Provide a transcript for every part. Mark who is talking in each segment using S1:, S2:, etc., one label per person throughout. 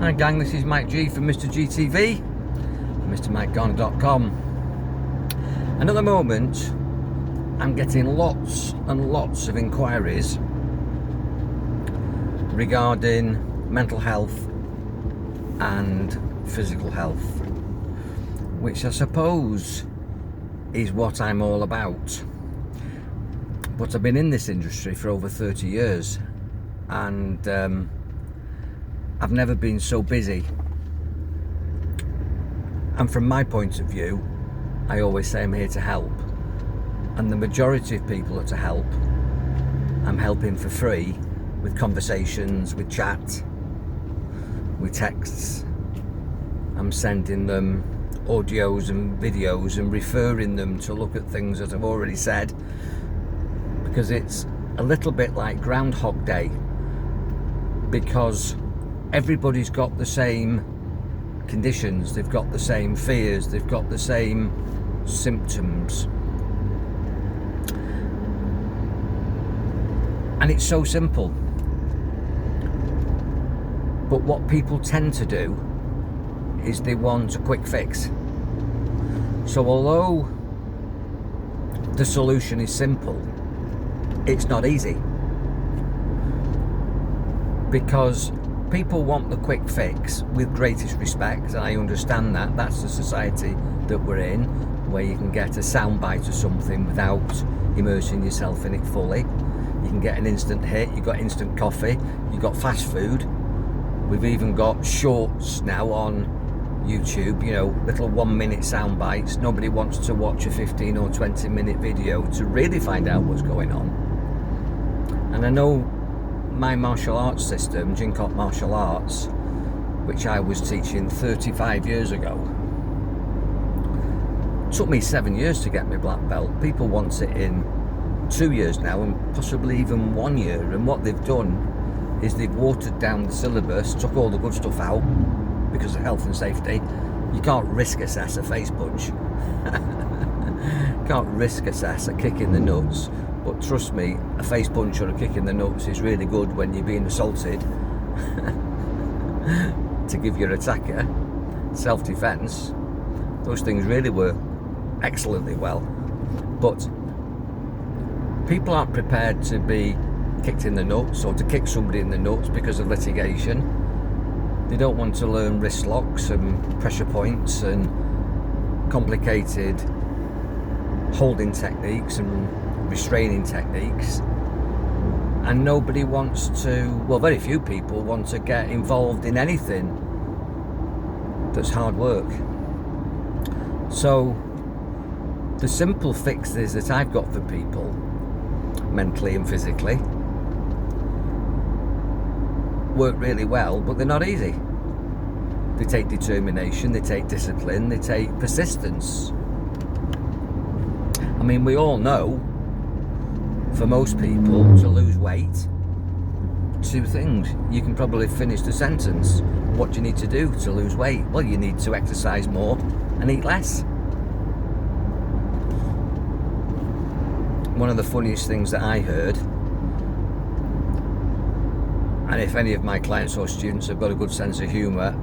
S1: Hi gang, this is Mike G from Mr. GTV, MrMikeGarner.com. And at the moment, I'm getting lots and lots of inquiries regarding mental health and physical health, which I suppose is what I'm all about. But I've been in this industry for over 30 years and I've never been so busy. And from my point of view, I always say I'm here to help. And the majority of people are to help. I'm helping for free with conversations, with chat, with texts. I'm sending them audios and videos and referring them to look at things that I've already said, because it's a little bit like Groundhog Day, because everybody's got the same conditions, they've got the same fears, they've got the same symptoms. And it's so simple. But what people tend to do is they want a quick fix. So although the solution is simple, it's not easy. Because people want the quick fix with greatest respect, and I understand that. That's the society that we're in, where you can get a soundbite of something without immersing yourself in it fully. You can get an instant hit, you've got instant coffee, you've got fast food. We've even got shorts now on YouTube, you know, little 1 minute sound bites. Nobody wants to watch a 15 or 20 minute video to really find out what's going on. And I know my martial arts system, Jinkot Martial Arts, which I was teaching 35 years ago, took me 7 years to get my black belt. People want it in 2 years now, and possibly even 1 year. And what they've done is they've watered down the syllabus, took all the good stuff out because of health and safety. You can't risk assess a face punch. Can't risk assess a kick in the nuts. But trust me, a face punch or a kick in the nuts is really good when you're being assaulted to give your attacker self-defense. Those things really work excellently well. But people aren't prepared to be kicked in the nuts or to kick somebody in the nuts because of litigation. They don't want to learn wrist locks and pressure points and complicated holding techniques and restraining techniques. And nobody wants to, well, very few people want to get involved in anything that's hard work. So the simple fixes that I've got for people, mentally and physically, work really well, but they're not easy. They take determination, they take discipline, they take persistence. I mean, we all know, for most people, to lose weight, two things. You can probably finish the sentence. What do you need to do to lose weight? Well, you need to exercise more and eat less. One of the funniest things that I heard, and if any of my clients or students have got a good sense of humour,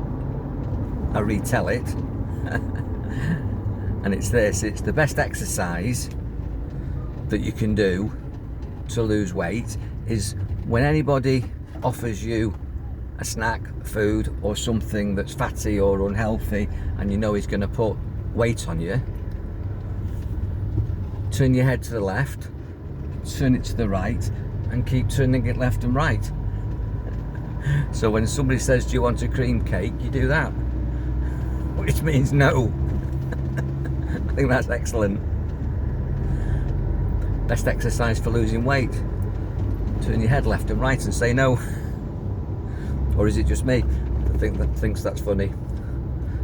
S1: I retell it. And it's this: it's the best exercise that you can do to lose weight is when anybody offers you a snack, food, or something that's fatty or unhealthy, and you know he's going to put weight on you, turn your head to the left, turn it to the right, and keep turning it left and right. So when somebody says, do you want a cream cake, you do that, which means no. I think that's excellent. Best exercise for losing weight: turn your head left and right and say no. Or is it just me that thinks that's funny?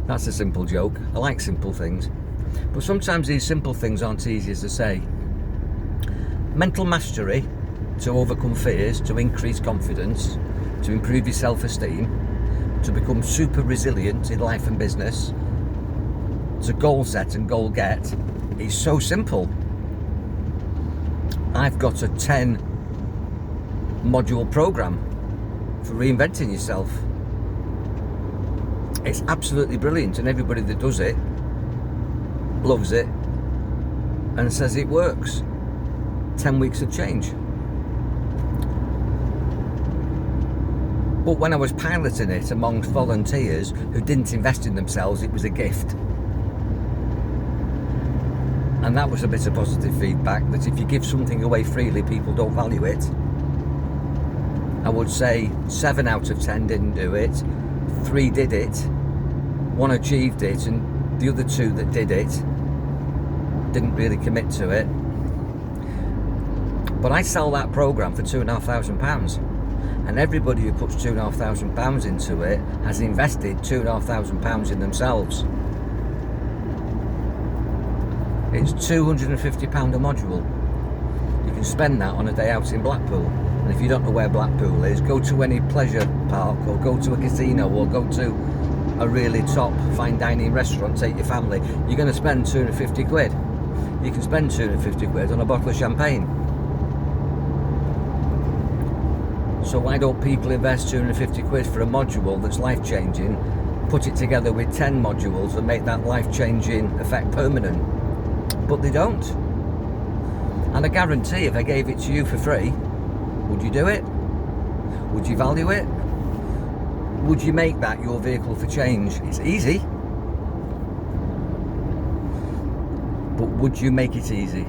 S1: That's a simple joke. I like simple things, but sometimes these simple things aren't easy as to say. Mental mastery to overcome fears, to increase confidence, to improve your self-esteem, to become super resilient in life and business, to goal set and goal get, is so simple. I've got a 10 module program for reinventing yourself. It's absolutely brilliant, and everybody that does it loves it and says it works. 10 weeks of change. But when I was piloting it amongst volunteers who didn't invest in themselves, it was a gift. And that was a bit of positive feedback, that if you give something away freely, people don't value it. I would say 7 out of 10 didn't do it, 3 did it, 1 achieved it, and the other 2 that did it didn't really commit to it. But I sell that programme for £2,500, and everybody who puts £2,500 into it has invested £2,500 in themselves. It's £250 a module. You can spend that on a day out in Blackpool. And if you don't know where Blackpool is, go to any pleasure park, or go to a casino, or go to a really top fine dining restaurant, take your family. You're going to spend 250 quid. You can spend 250 quid on a bottle of champagne. So why don't people invest 250 quid for a module that's life-changing, put it together with 10 modules and make that life-changing effect permanent? But they don't. And I guarantee if I gave it to you for free, would you do it? Would you value it? Would you make that your vehicle for change? It's easy. But would you make it easy?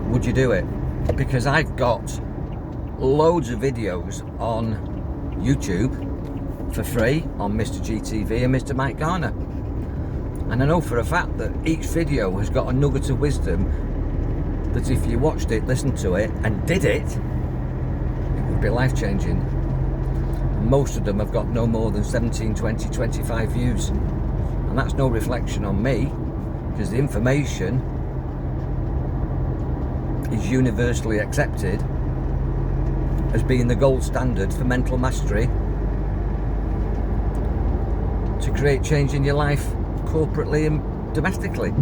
S1: Would you do it? Because I've got loads of videos on YouTube for free on Mr. GTV and Mr. Mike Garner. And I know for a fact that each video has got a nugget of wisdom that if you watched it, listened to it and did it, it would be life-changing. Most of them have got no more than 17, 20, 25 views. And that's no reflection on me, because the information is universally accepted as being the gold standard for mental mastery to create change in your life corporately and domestically.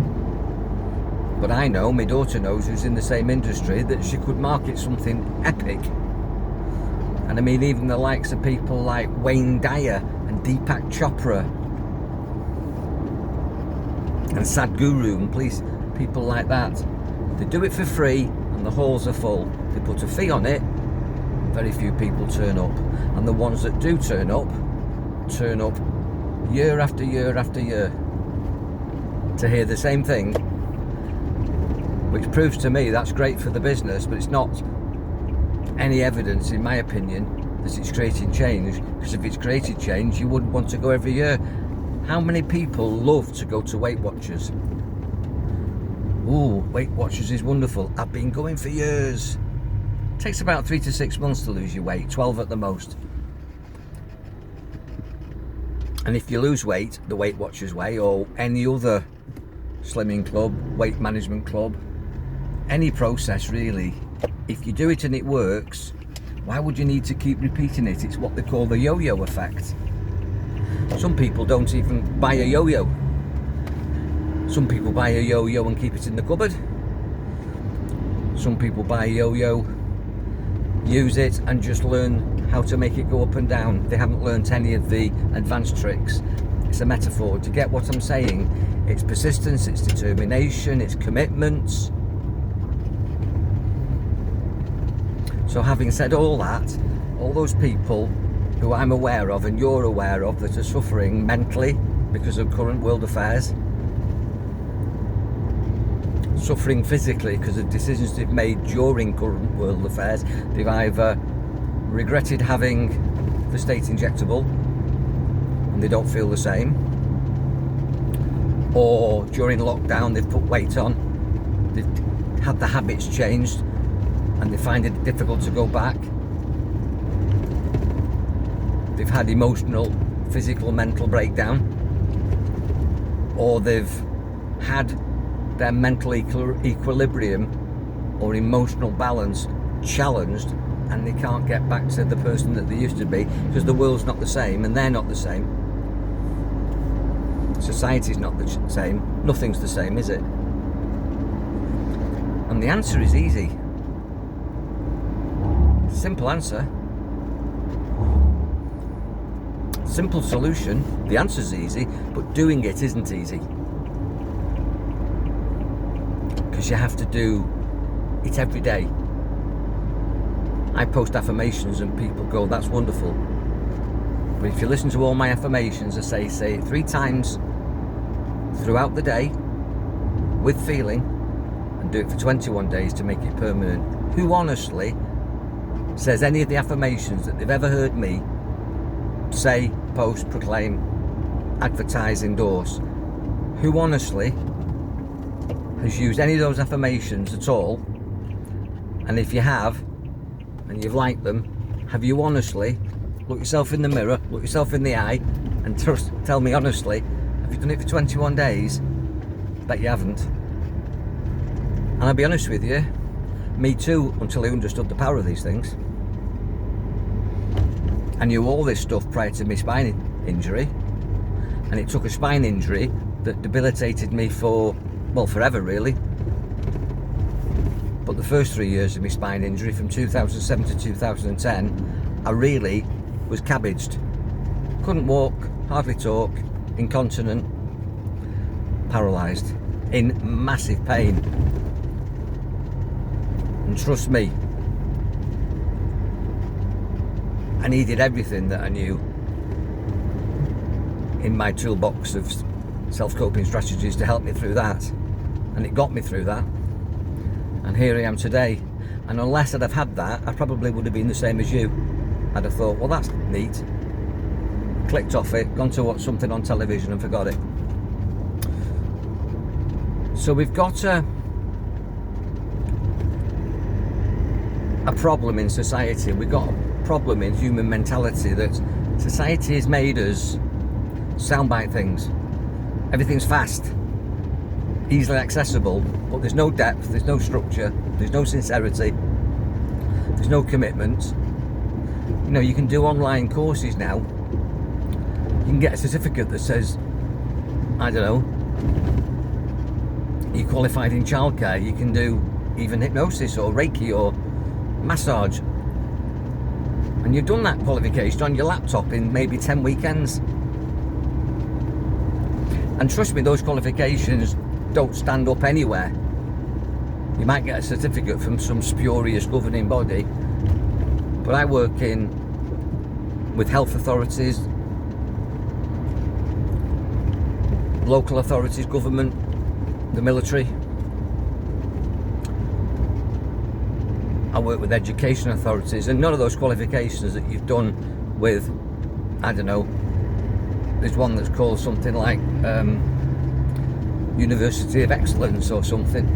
S1: But I know, my daughter knows, who's in the same industry, that she could market something epic. And I mean, even the likes of people like Wayne Dyer and Deepak Chopra and Sadhguru and people like that, they do it for free and the halls are full. They put a fee on it, very few people turn up. And the ones that do turn up year after year after year to hear the same thing, which proves to me that's great for the business, but it's not any evidence, in my opinion, that it's creating change. Because if it's created change, you wouldn't want to go every year. How many people love to go to Weight Watchers? Ooh, Weight Watchers is wonderful. I've been going for years. It takes about 3 to 6 months to lose your weight, 12 at the most. And if you lose weight the Weight Watchers way, or any other slimming club, weight management club, any process really, if you do it and it works, why would you need to keep repeating it? It's what they call the yo-yo effect. Some people don't even buy a yo-yo. Some people buy a yo-yo and keep it in the cupboard. Some people buy a yo-yo, use it and just learn how to make it go up and down. They haven't learnt any of the advanced tricks. It's a metaphor. To get what I'm saying, it's persistence, it's determination, it's commitments. So having said all that, all those people who I'm aware of and you're aware of that are suffering mentally because of current world affairs, suffering physically because of decisions they've made during current world affairs, they've either regretted having the state injectable and they don't feel the same, or during lockdown they've put weight on, they've had the habits changed and they find it difficult to go back. They've had emotional, physical, mental breakdown, or they've had their mental equilibrium or emotional balance challenged and they can't get back to the person that they used to be because the world's not the same and they're not the same. Society's not the same. Nothing's the same, is it? And the answer is easy. Simple answer. simple solution, the answer's easy, but doing it isn't easy. Because you have to do it every day. I post affirmations and people go, that's wonderful. But if you listen to all my affirmations, I say it 3 times throughout the day with feeling, and do it for 21 days to make it permanent. Who honestly says any of the affirmations that they've ever heard me say, post, proclaim, advertise, endorse? Who honestly has used any of those affirmations at all? And if you have, and you've liked them, have you honestly look yourself in the mirror, look yourself in the eye, and tell me honestly, have you done it for 21 days? Bet you haven't. And I'll be honest with you, me too, until I understood the power of these things. I knew all this stuff prior to my spine injury, and it took a spine injury that debilitated me for, well, forever really. But the first 3 years of my spine injury, from 2007 to 2010, I really was cabbaged. Couldn't walk, hardly talk, incontinent, paralysed, in massive pain. And trust me, I needed everything that I knew in my toolbox of self-coping strategies to help me through that. And it got me through that. And here I am today. And unless I'd have had that, I probably would have been the same as you. I'd have thought, well, that's neat. Clicked off it, gone to watch something on television and forgot it. So we've got a problem in society. We've got a problem in human mentality that society has made us soundbite things. Everything's fast, easily accessible, but there's no depth, there's no structure, there's no sincerity, there's no commitment. You know, you can do online courses now. You can get a certificate that says, I don't know, you're qualified in childcare. You can do even hypnosis or Reiki or massage. And you've done that qualification on your laptop in maybe 10 weekends. And trust me, those qualifications don't stand up anywhere. You might get a certificate from some spurious governing body, but I work with health authorities, local authorities, government, the military. I work with education authorities, and none of those qualifications that you've done with, I don't know, there's one that's called something like University of Excellence or something.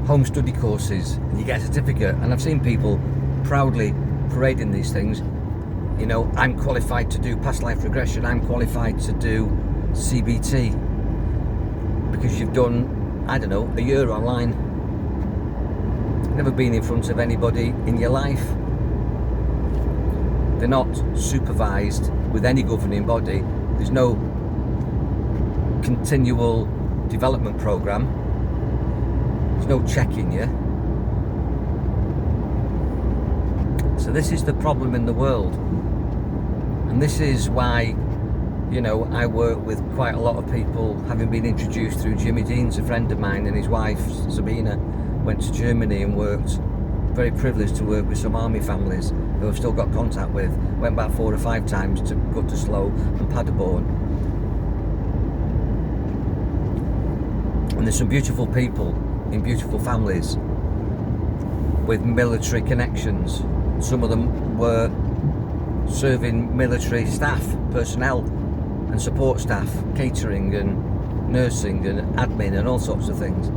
S1: Home study courses, and you get a certificate. And I've seen people proudly parading these things. You know, I'm qualified to do past life regression, I'm qualified to do CBT, because you've done, I don't know, a year online. Never been in front of anybody in your life. They're not supervised with any governing body. There's no continual development program. There's no checking you. So this is the problem in the world. And this is why, you know, I work with quite a lot of people, having been introduced through Jimmy Dean's a friend of mine, and his wife, Sabina, went to Germany and worked. Very privileged to work with some army families who I've still got contact with. Went back 4 or 5 times to Gutterslow and Paderborn. And there's some beautiful people in beautiful families with military connections. Some of them were serving military staff, personnel and support staff, catering and nursing and admin and all sorts of things.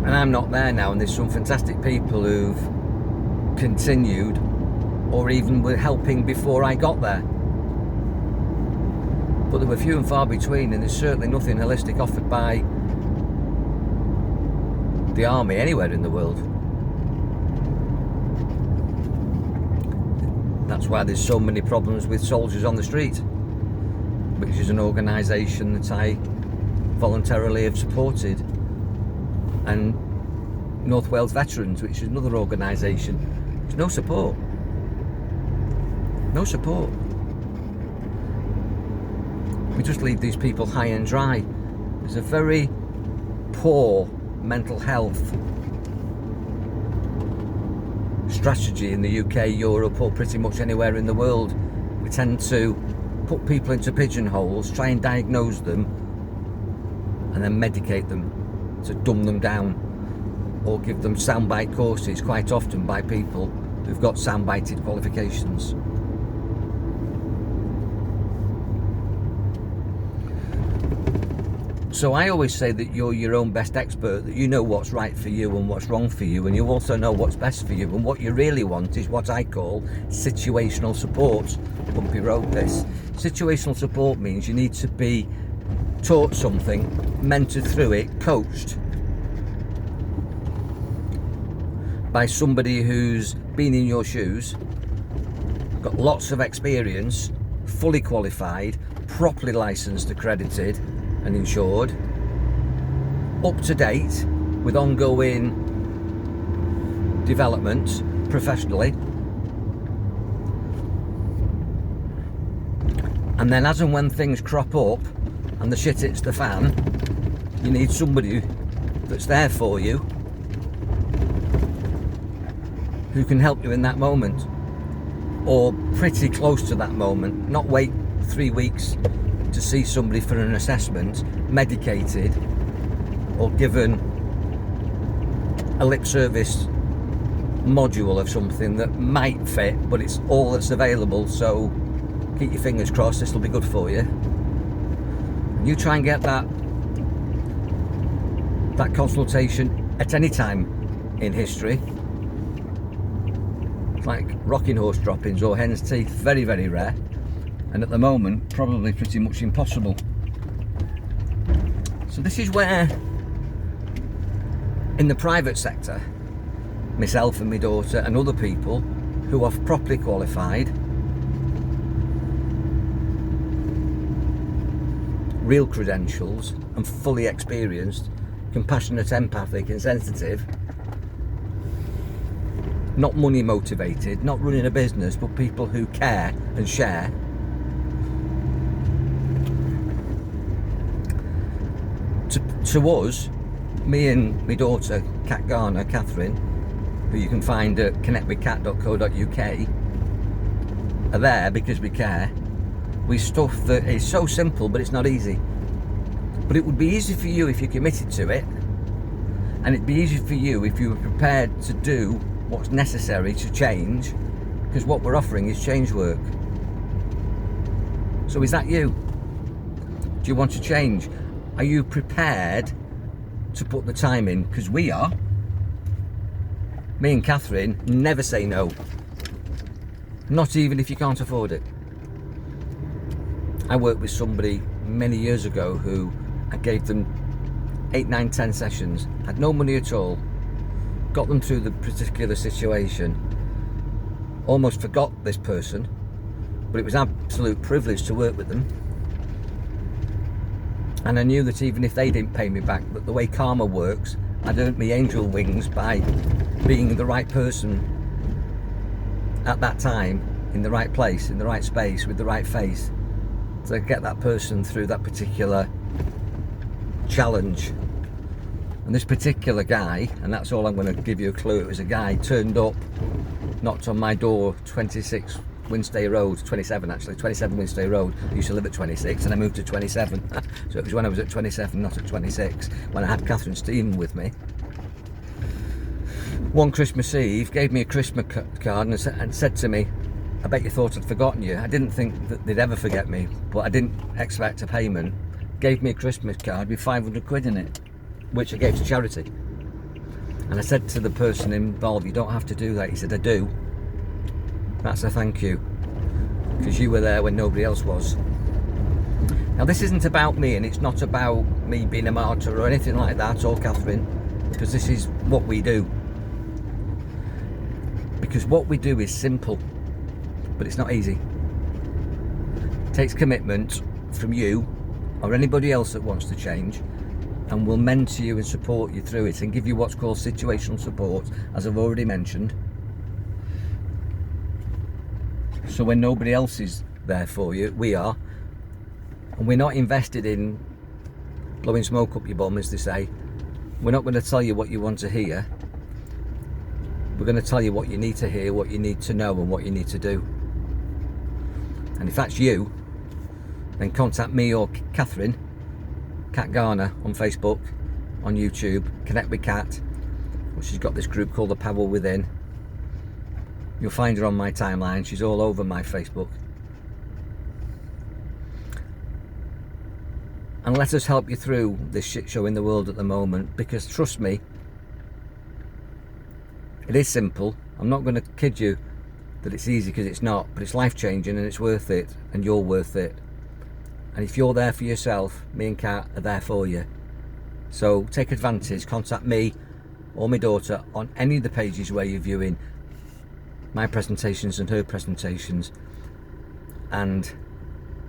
S1: And I'm not there now, and there's some fantastic people who've continued or even were helping before I got there. But there were few and far between, and there's certainly nothing holistic offered by the army anywhere in the world. That's why there's so many problems with Soldiers on the Street, which is an organisation that I voluntarily have supported. And North Wales Veterans, which is another organisation. There's no support. No support. We just leave these people high and dry. There's a very poor mental health strategy in the UK, Europe, or pretty much anywhere in the world. We tend to put people into pigeonholes, try and diagnose them, and then medicate them to dumb them down, or give them soundbite courses, quite often by people who've got soundbited qualifications. So I always say that you're your own best expert, that you know what's right for you and what's wrong for you, and you also know what's best for you. And what you really want is what I call situational support. Bumpy road this. Situational support means you need to be taught something, mentored through it, coached by somebody who's been in your shoes, got lots of experience, fully qualified, properly licensed, accredited and insured, up to date with ongoing development professionally. And then as and when things crop up and the shit hits the fan, you need somebody that's there for you, who can help you in that moment, or pretty close to that moment. Not wait 3 weeks to see somebody for an assessment, medicated or given a lip service module of something that might fit, but it's all that's available, so keep your fingers crossed, this will be good for you. You try and get that consultation at any time in history. It's like rocking horse droppings or hen's teeth, very, very rare. And at the moment, probably pretty much impossible. So this is where, in the private sector, myself and my daughter and other people who are properly qualified, real credentials and fully experienced, compassionate, empathic and sensitive, not money motivated, not running a business, but people who care and share. To us, me and my daughter, Garner, Catherine, who you can find at connectwithcat.co.uk, are there because we care. We stuff that is so simple, but it's not easy. But it would be easy for you if you're committed to it, and it'd be easy for you if you were prepared to do what's necessary to change, because what we're offering is change work. So is that you? Do you want to change? Are you prepared to put the time in? Because we are. Me and Catherine never say no. Not even if you can't afford it. I worked with somebody many years ago who I gave them 8, 9, 10 sessions, had no money at all, got them through the particular situation, almost forgot this person, but it was an absolute privilege to work with them. And I knew that even if they didn't pay me back, that the way karma works, I'd earned me angel wings by being the right person at that time, in the right place, in the right space, with the right face, to get that person through that particular challenge. And this particular guy, and that's all I'm going to give you a clue, it was a guy turned up, knocked on my door, 26 Winstay Road, 27 actually, 27 Winstay Road. I used to live at 26 and I moved to 27. So it was when I was at 27, not at 26, when I had Catherine Stephen with me. One Christmas Eve, gave me a Christmas card and said to me, I bet you thought I'd forgotten you. I didn't think that they'd ever forget me, but I didn't expect a payment. Gave me a Christmas card with 500 quid in it, which I gave to charity. And I said to the person involved, you don't have to do that. He said, I do. That's a thank you, because you were there when nobody else was. Now this isn't about me, and it's not about me being a martyr or anything like that, or Catherine, because this is what we do. Because what we do is simple, but it's not easy. It takes commitment from you or anybody else that wants to change, and we'll mentor you and support you through it and give you what's called situational support, as I've already mentioned. So when nobody else is there for you, we are. And we're not invested in blowing smoke up your bum, as they say. We're not going to tell you what you want to hear. We're going to tell you what you need to hear, what you need to know, and what you need to do. And if that's you, then contact me or Catherine, Kat Garner, on Facebook, on YouTube. Connect with Kat. She's got this group called The Power Within. You'll find her on my timeline. She's all over my Facebook. And let us help you through this shit show in the world at the moment, because trust me, it is simple. I'm not going to kid you that it's easy, because it's not, but it's life-changing and it's worth it, and you're worth it. And if you're there for yourself, me and Kat are there for you. So take advantage. Contact me or my daughter on any of the pages where you're viewing my presentations and her presentations, and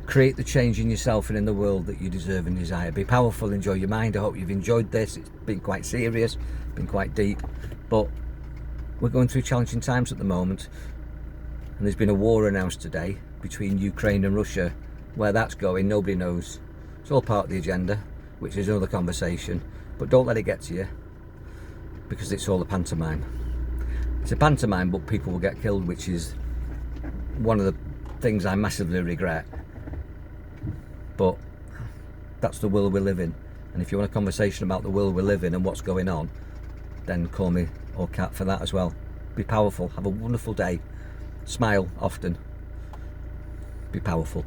S1: create the change in yourself and in the world that you deserve and desire. Be powerful, enjoy your mind. I hope you've enjoyed this. It's been quite serious, been quite deep, but we're going through challenging times at the moment, and there's been a war announced today between Ukraine and Russia. Where that's going, nobody knows. It's all part of the agenda, which is another conversation, but don't let it get to you, because it's all a pantomime. It's a pantomime, but people will get killed, which is one of the things I massively regret. But that's the world we live in, and if you want a conversation about the world we live in and what's going on, then call me or Kat for that as well. Be powerful, have a wonderful day, smile often, be powerful.